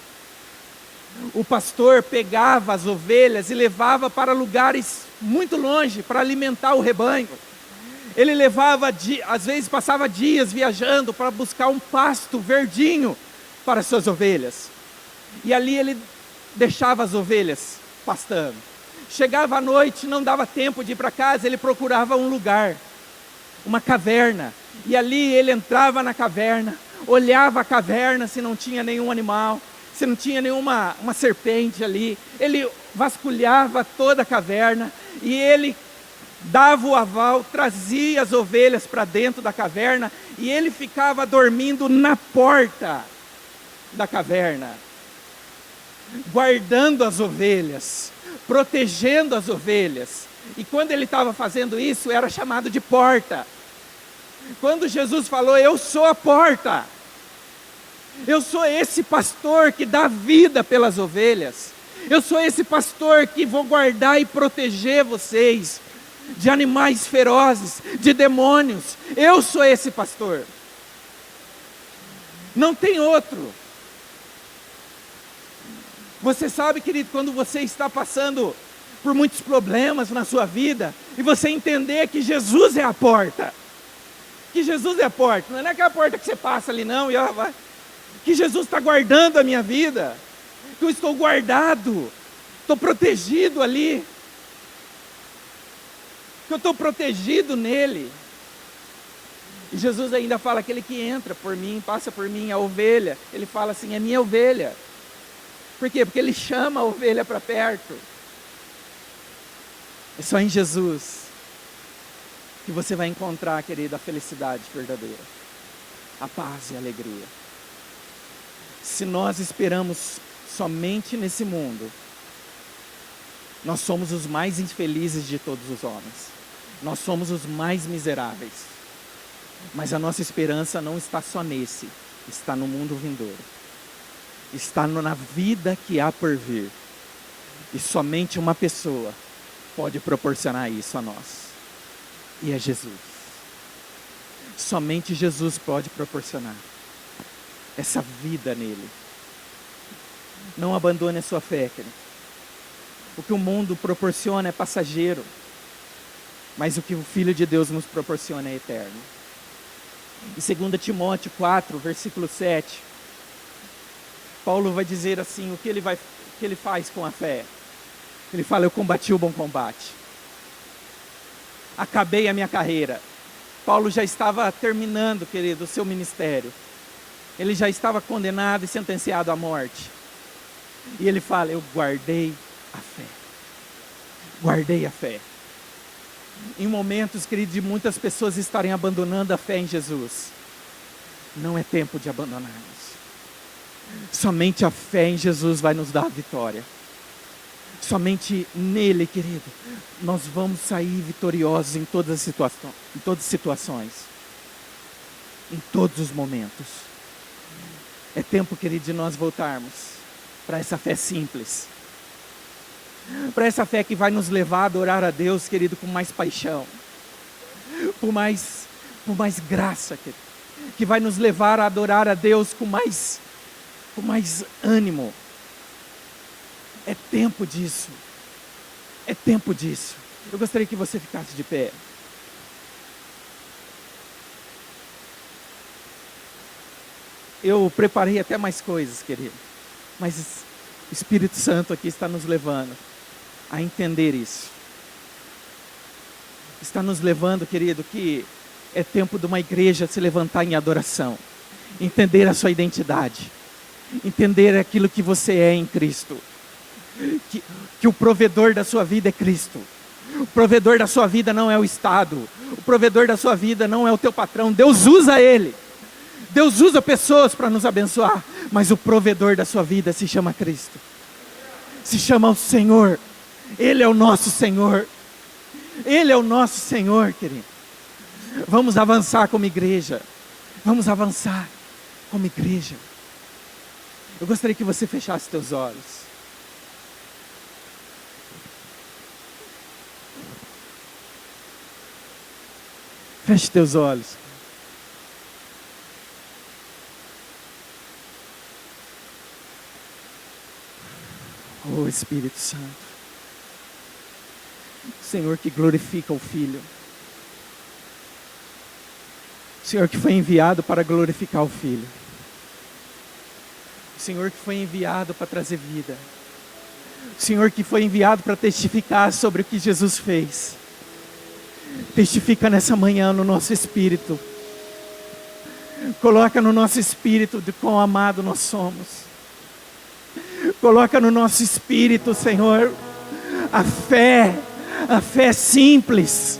O pastor pegava as ovelhas e levava para lugares muito longe para alimentar o rebanho. Ele levava, às vezes passava dias viajando para buscar um pasto verdinho para suas ovelhas. E ali ele deixava as ovelhas pastando. Chegava à noite, não dava tempo de ir para casa, ele procurava um lugar, uma caverna. E ali ele entrava na caverna, olhava a caverna se não tinha nenhum animal, se não tinha nenhuma serpente ali. Ele vasculhava toda a caverna e ele dava o aval, trazia as ovelhas para dentro da caverna e ele ficava dormindo na porta da caverna, guardando as ovelhas, protegendo as ovelhas. E quando ele estava fazendo isso, era chamado de porta. Quando Jesus falou, eu sou a porta, eu sou esse pastor que dá vida pelas ovelhas, eu sou esse pastor que vou guardar e proteger vocês de animais ferozes, de demônios. Eu sou esse pastor, não tem outro. Você sabe, querido, quando você está passando por muitos problemas na sua vida, e você entender que Jesus é a porta, que Jesus é a porta, não é aquela porta que você passa ali não, e ó, vai. Que Jesus está guardando a minha vida, que eu estou guardado, estou protegido ali, que eu estou protegido nele. E Jesus ainda fala, aquele que entra por mim, passa por mim, a ovelha, ele fala assim, é minha ovelha. Por quê? Porque ele chama a ovelha para perto. É só em Jesus que você vai encontrar, querida, a felicidade verdadeira, a paz e a alegria. Se nós esperamos somente nesse mundo, nós somos os mais infelizes de todos os homens. Nós somos os mais miseráveis. Mas a nossa esperança não está só nesse, está no mundo vindouro. Está na vida que há por vir. E somente uma pessoa pode proporcionar isso a nós. E é Jesus. Somente Jesus pode proporcionar essa vida nele. Não abandone a sua fé, querido. O que o mundo proporciona é passageiro, mas o que o Filho de Deus nos proporciona é eterno. Em 2 Timóteo 4, versículo 7, Paulo vai dizer assim, o que ele faz com a fé. Ele fala, eu combati o bom combate, acabei a minha carreira. Paulo já estava terminando, querido, o seu ministério. Ele já estava condenado e sentenciado à morte. E ele fala, eu guardei a fé. Guardei a fé. Em momentos, querido, de muitas pessoas estarem abandonando a fé em Jesus, não é tempo de abandonarmos. Somente a fé em Jesus vai nos dar a vitória. Somente nele, querido, nós vamos sair vitoriosos em todas as situações, em todos os momentos. É tempo, querido, de nós voltarmos para essa fé simples, para essa fé que vai nos levar a adorar a Deus, querido, com mais paixão, por mais graça, querido, que vai nos levar a adorar a Deus com mais ânimo. É tempo disso. É tempo disso. Eu gostaria que você ficasse de pé. Eu preparei até mais coisas, querido. Mas o Espírito Santo aqui está nos levando a entender isso. Está nos levando, querido, que é tempo de uma igreja se levantar em adoração. Entender a sua identidade. Entender aquilo que você é em Cristo. Que o provedor da sua vida é Cristo. O provedor da sua vida não é o Estado. O provedor da sua vida não é o teu patrão. Deus usa ele. Deus usa pessoas para nos abençoar. Mas o provedor da sua vida se chama Cristo. Se chama o Senhor. Ele é o nosso Senhor. Ele é o nosso Senhor, querido. Vamos avançar como igreja. Vamos avançar como igreja. Eu gostaria que você fechasse teus olhos. Feche teus olhos. Oh, Espírito Santo. Senhor que glorifica o Filho. Senhor que foi enviado para glorificar o Filho. Senhor que foi enviado para trazer vida. Senhor que foi enviado para testificar sobre o que Jesus fez. Testifica nessa manhã no nosso espírito. Coloca no nosso espírito de quão amado nós somos. Coloca no nosso espírito, Senhor, a fé simples.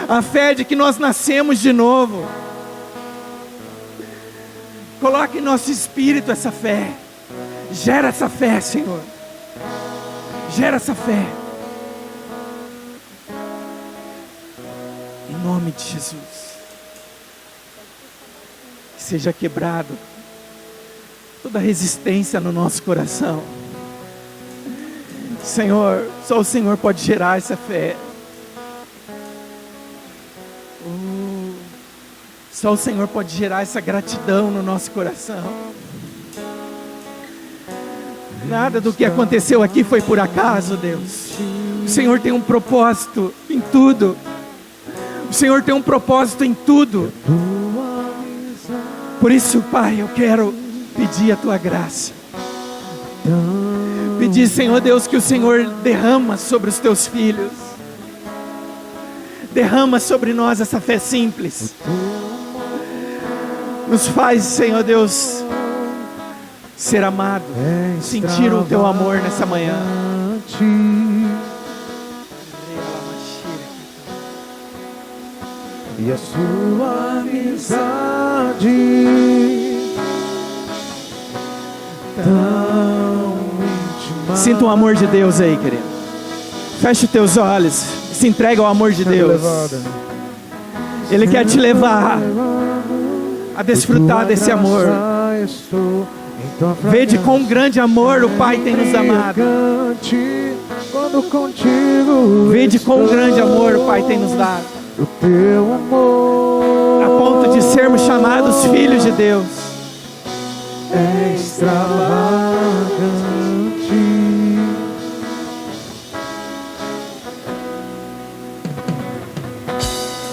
A fé de que nós nascemos de novo. Coloca em nosso espírito essa fé. Gera essa fé, Senhor. Gera essa fé. Em nome de Jesus. Que seja quebrado toda resistência no nosso coração. Senhor, só o Senhor pode gerar essa fé. Só o Senhor pode gerar essa gratidão no nosso coração. Nada do que aconteceu aqui foi por acaso, Deus. O Senhor tem um propósito em tudo. O Senhor tem um propósito em tudo. Por isso, Pai, eu quero pedir a Tua graça. Pedir, Senhor Deus, que o Senhor derrama sobre os Teus filhos. Derrama sobre nós essa fé simples. Nos faz, Senhor Deus, ser amado, sentir o Teu amor nessa manhã. E a sua amizade tão íntima. Sinta o amor de Deus aí, querido. Feche os teus olhos, se entrega ao amor de Deus. Ele quer te levar a desfrutar desse amor. Vede quão grande amor o Pai tem nos amado. Vede quão grande amor o Pai tem nos dado. O teu amor, a ponto de sermos chamados filhos de Deus. É extravagante,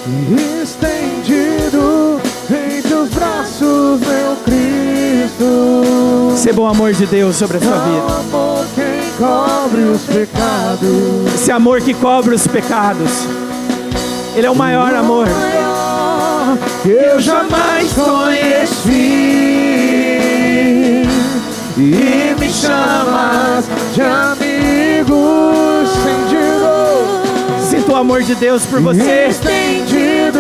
e estendido em teus braços, meu Cristo. Receba o amor de Deus sobre a sua vida. Amor quem cobre os pecados. Esse amor que cobre os pecados. Ele é o maior amor que eu jamais conheci. E me chamas de amigo estendido. Sinta o amor de Deus por você. Estendido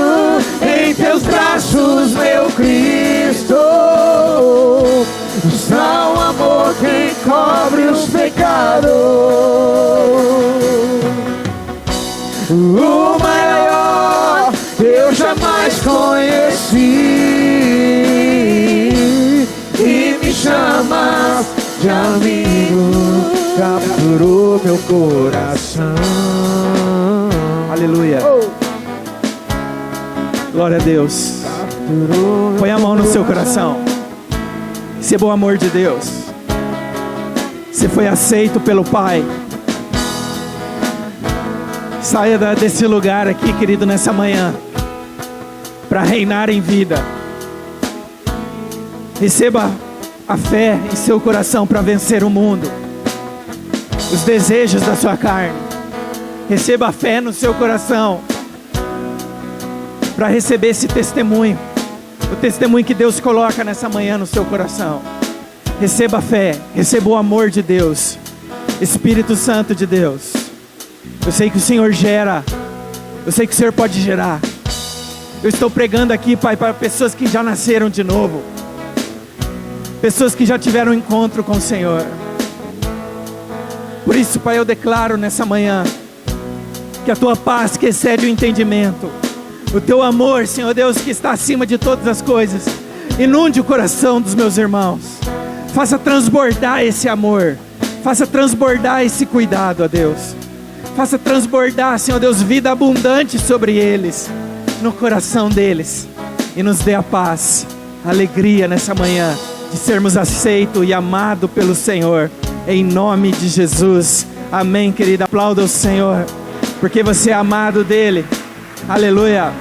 em teus braços, meu Cristo. Está o amor quem cobre os pecados. O maior eu jamais conheci. E me chamas de amigo, capturou meu coração. Aleluia. Glória a Deus. Põe a mão no seu coração. Receba o amor de Deus. Você foi aceito pelo Pai. Saia desse lugar aqui, querido, nessa manhã, para reinar em vida. Receba a fé em seu coração para vencer o mundo, os desejos da sua carne. Receba a fé no seu coração para receber esse testemunho, o testemunho que Deus coloca nessa manhã no seu coração. Receba a fé, receba o amor de Deus, Espírito Santo de Deus. Eu sei que o Senhor gera, eu sei que o Senhor pode gerar. Eu estou pregando aqui, Pai, para pessoas que já nasceram de novo, pessoas que já tiveram um encontro com o Senhor. Por isso, Pai, eu declaro nessa manhã que a Tua paz que excede o entendimento, o Teu amor, Senhor Deus, que está acima de todas as coisas, inunde o coração dos meus irmãos. Faça transbordar esse amor, faça transbordar esse cuidado, ó Deus. Faça transbordar, Senhor Deus, vida abundante sobre eles, no coração deles. E nos dê a paz, a alegria nessa manhã de sermos aceitos e amados pelo Senhor. Em nome de Jesus. Amém, querida. Aplauda o Senhor, porque você é amado dele. Aleluia.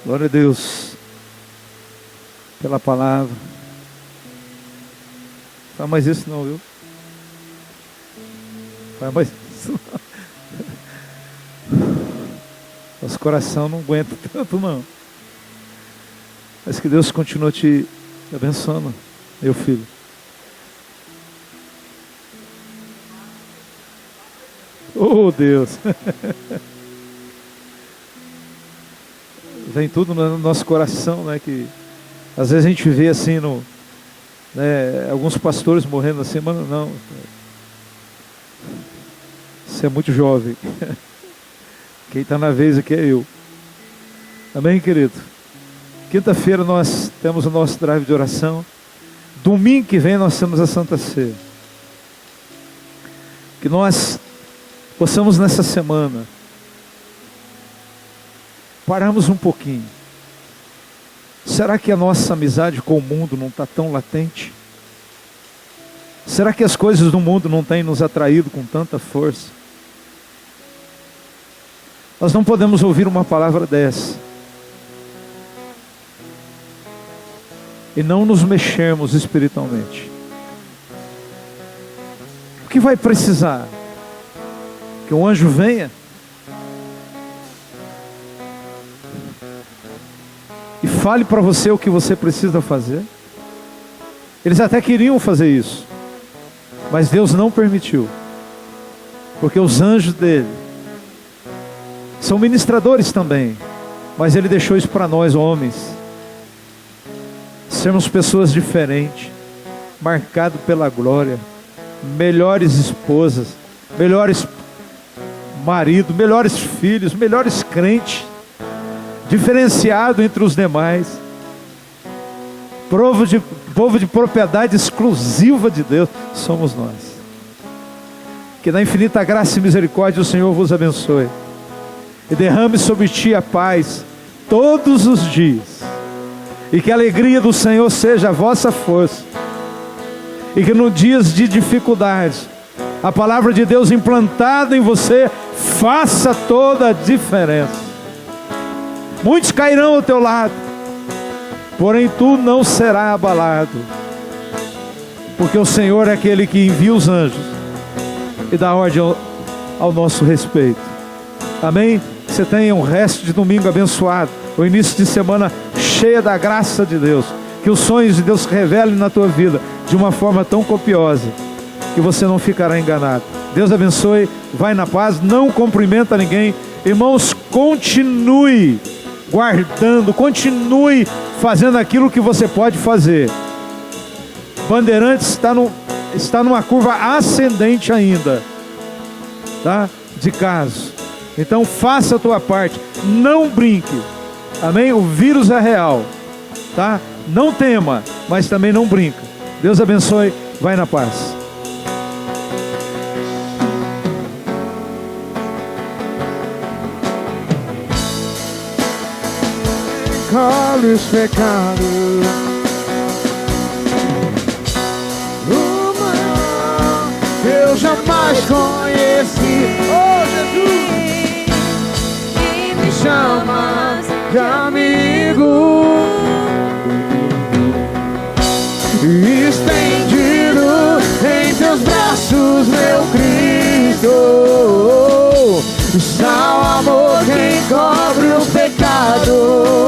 Glória a Deus pela palavra. Não faz mais isso não, viu? Faz mais isso não. Nosso coração não aguenta tanto não. Mas que Deus continue te abençoando, meu filho. Oh Deus. Vem tudo no nosso coração, né? Que às vezes a gente vê assim alguns pastores morrendo assim, mas não. Você é muito jovem. Quem está na vez aqui é eu. Amém, querido? Quinta-feira nós temos o nosso drive de oração. Domingo que vem nós temos a Santa Ceia. Que nós possamos nessa semana pararmos um pouquinho. Será que a nossa amizade com o mundo não está tão latente? Será que as coisas do mundo não têm nos atraído com tanta força? Nós não podemos ouvir uma palavra dessa e não nos mexermos espiritualmente. O que vai precisar? Que um anjo venha e fale para você o que você precisa fazer? Eles até queriam fazer isso, mas Deus não permitiu, porque os anjos dele são ministradores também, mas ele deixou isso para nós homens, sermos pessoas diferentes, marcados pela glória, melhores esposas, melhores maridos, melhores filhos, melhores crentes, diferenciado entre os demais, povo de propriedade exclusiva de Deus, somos nós. Que na infinita graça e misericórdia o Senhor vos abençoe e derrame sobre ti a paz todos os dias, e que a alegria do Senhor seja a vossa força, e que nos dias de dificuldade a palavra de Deus implantada em você faça toda a diferença. Muitos cairão ao teu lado, porém tu não serás abalado, porque o Senhor é aquele que envia os anjos e dá ordem ao nosso respeito. Amém? Você tenha um resto de domingo abençoado, o início de semana cheia da graça de Deus, que os sonhos de Deus se revelem na tua vida de uma forma tão copiosa que você não ficará enganado. Deus abençoe, vai na paz, não cumprimenta ninguém. Irmãos, continue guardando, continue fazendo aquilo que você pode fazer. Bandeirantes está numa curva ascendente ainda, tá? De casos. Então faça a tua parte, não brinque. Amém? O vírus é real, tá? Não tema, mas também não brinca. Deus abençoe, vai na paz. Cobre os pecados, o maior eu jamais conheci. Oh Jesus, E me chamas de amigo, estendido em teus braços, meu Cristo. Só o amor quem cobre os pecados.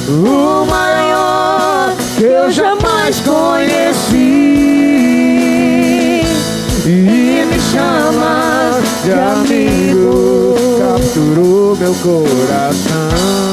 O maior que eu jamais conheci, e me chama de amigo, capturou meu coração.